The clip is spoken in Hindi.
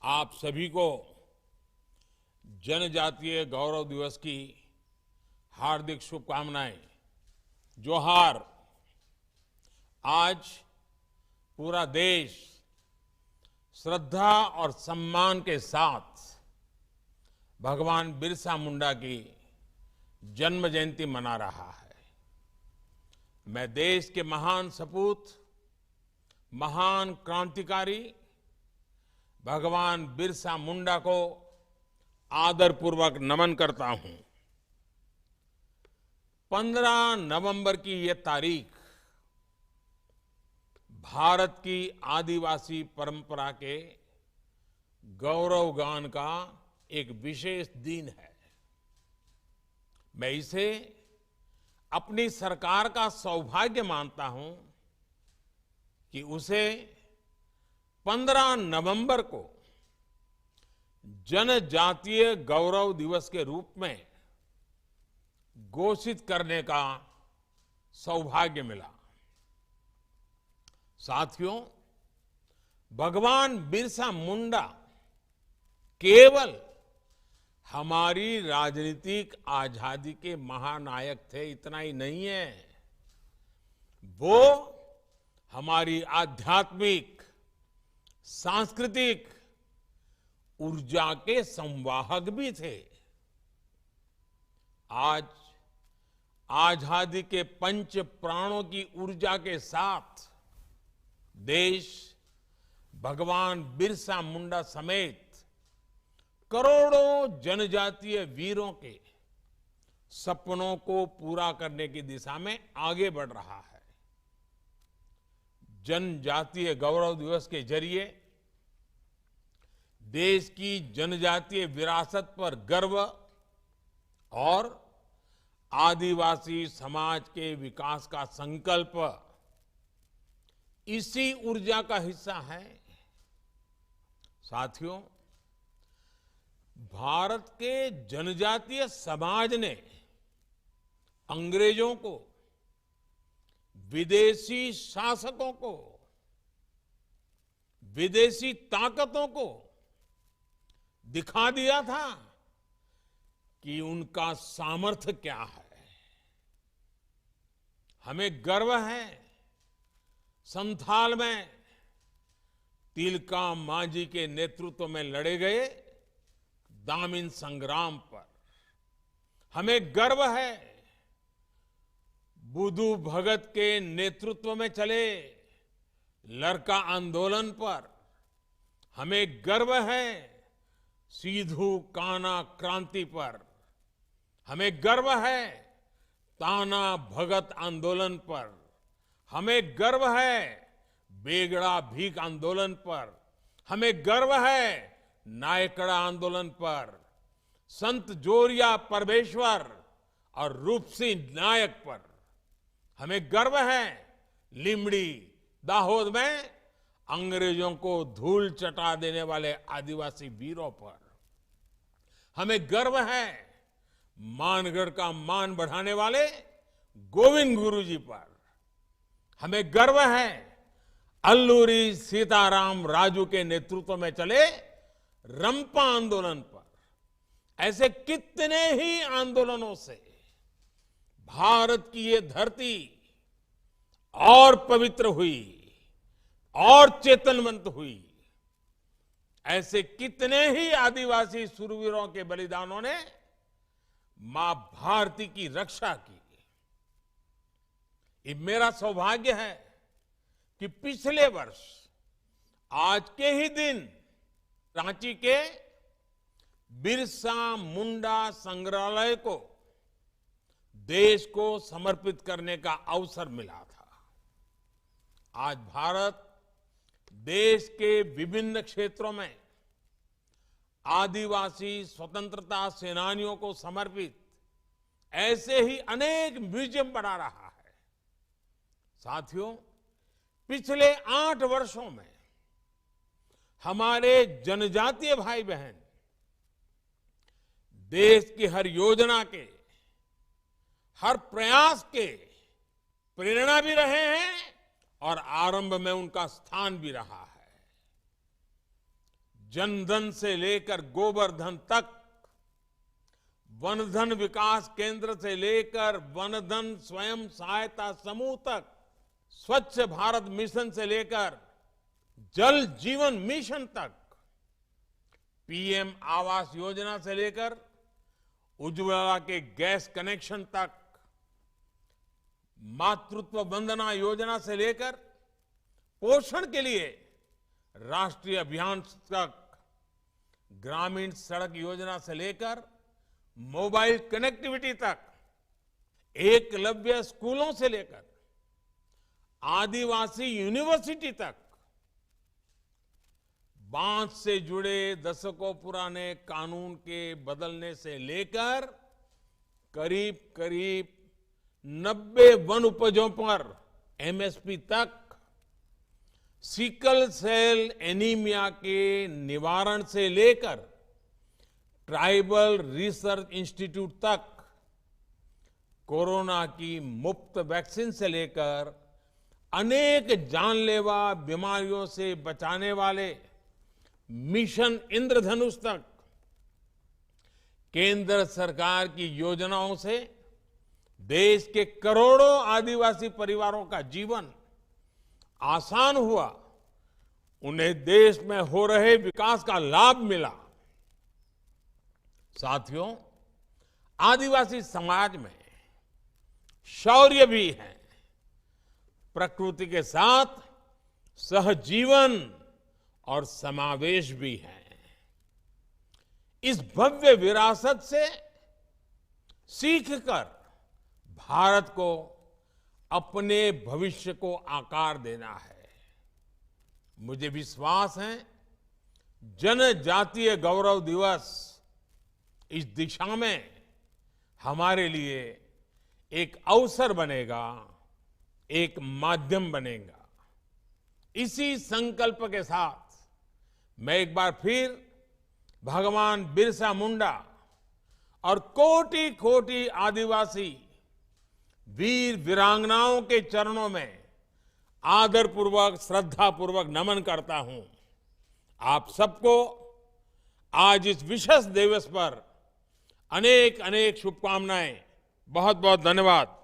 आप सभी को जनजातीय गौरव दिवस की हार्दिक शुभकामनाएं। जोहार। आज पूरा देश श्रद्धा और सम्मान के साथ भगवान बिरसा मुंडा की जन्म जयंती मना रहा है। मैं देश के महान सपूत, महान क्रांतिकारी भगवान बिरसा मुंडा को आदरपूर्वक नमन करता हूं। 15 नवंबर की यह तारीख भारत की आदिवासी परंपरा के गौरवगान का एक विशेष दिन है। मैं इसे अपनी सरकार का सौभाग्य मानता हूं कि उसे 15 नवंबर को जनजातीय गौरव दिवस के रूप में घोषित करने का सौभाग्य मिला। साथियों, भगवान बिरसा मुंडा केवल हमारी राजनीतिक आजादी के महानायक थे, इतना ही नहीं है। वो हमारी आध्यात्मिक, सांस्कृतिक ऊर्जा के संवाहक भी थे। आज आजादी के पंच प्राणों की ऊर्जा के साथ देश भगवान बिरसा मुंडा समेत करोड़ों जनजातीय वीरों के सपनों को पूरा करने की दिशा में आगे बढ़ रहा है। जनजातीय गौरव दिवस के जरिए देश की जनजातीय विरासत पर गर्व और आदिवासी समाज के विकास का संकल्प इसी ऊर्जा का हिस्सा है। साथियों, भारत के जनजातीय समाज ने अंग्रेजों को, विदेशी शासकों को, विदेशी ताकतों को दिखा दिया था कि उनका सामर्थ्य क्या है। हमें गर्व है संथाल में तिलका मांझी के नेतृत्व में लड़े गए दामिन संग्राम पर। हमें गर्व है बुधु भगत के नेतृत्व में चले लरका आंदोलन पर। हमें गर्व है सिद्धू कान्हा क्रांति पर। हमें गर्व है ताना भगत आंदोलन पर। हमें गर्व है बेगड़ा भीख आंदोलन पर। हमें गर्व है नायकड़ा आंदोलन पर, संत जोरिया परमेश्वर और रूप सिंह नायक पर। हमें गर्व है लिमड़ी दाहोद में अंग्रेजों को धूल चटा देने वाले आदिवासी वीरों पर। हमें गर्व है मानगढ़ का मान बढ़ाने वाले गोविंद गुरु जी पर। हमें गर्व है अल्लूरी सीताराम राजू के नेतृत्व में चले रंपा आंदोलन पर। ऐसे कितने ही आंदोलनों से भारत की ये धरती और पवित्र हुई और चेतनवंत हुई। ऐसे कितने ही आदिवासी शूरवीरों के बलिदानों ने मां भारती की रक्षा की। ये मेरा सौभाग्य है कि पिछले वर्ष आज के ही दिन रांची के बिरसा मुंडा संग्रहालय को देश को समर्पित करने का अवसर मिला था। आज भारत देश के विभिन्न क्षेत्रों में आदिवासी स्वतंत्रता सेनानियों को समर्पित ऐसे ही अनेक म्यूजियम बना रहा है। साथियों, पिछले 8 वर्षों में हमारे जनजातीय भाई बहन देश की हर योजना के, हर प्रयास के प्रेरणा भी रहे हैं और आरंभ में उनका स्थान भी रहा है। जनधन से लेकर गोबर-धन तक, वन-धन विकास केंद्र से लेकर वन-धन स्वयं सहायता समूह तक, स्वच्छ भारत मिशन से लेकर जल जीवन मिशन तक, पीएम आवास योजना से लेकर उज्ज्वला के गैस कनेक्शन तक, मातृत्व वंदना योजना से लेकर पोषण के लिए राष्ट्रीय अभियान तक, ग्रामीण सड़क योजना से लेकर मोबाइल कनेक्टिविटी तक, एकलव्य स्कूलों से लेकर आदिवासी यूनिवर्सिटी तक, बांस से जुड़े दशकों पुराने कानून के बदलने से लेकर करीब करीब 90 वन उपजों पर एमएसपी तक, सिकल सेल एनीमिया के निवारण से लेकर ट्राइबल रिसर्च इंस्टीट्यूट तक, कोरोना की मुफ्त वैक्सीन से लेकर अनेक जानलेवा बीमारियों से बचाने वाले मिशन इंद्रधनुष तक, केंद्र सरकार की योजनाओं से देश के करोड़ों आदिवासी परिवारों का जीवन आसान हुआ, उन्हें देश में हो रहे विकास का लाभ मिला। साथियों, आदिवासी समाज में शौर्य भी है, प्रकृति के साथ सहजीवन और समावेश भी है। इस भव्य विरासत से सीखकर भारत को अपने भविष्य को आकार देना है। मुझे विश्वास है जनजातीय गौरव दिवस इस दिशा में हमारे लिए एक अवसर बनेगा, एक माध्यम बनेगा। इसी संकल्प के साथ मैं एक बार फिर भगवान बिरसा मुंडा और कोटि कोटि आदिवासी वीर वीरांगनाओं के चरणों में आदरपूर्वक श्रद्धापूर्वक नमन करता हूं। आप सबको आज इस विशेष दिवस पर अनेक अनेक शुभकामनाएं। बहुत बहुत धन्यवाद।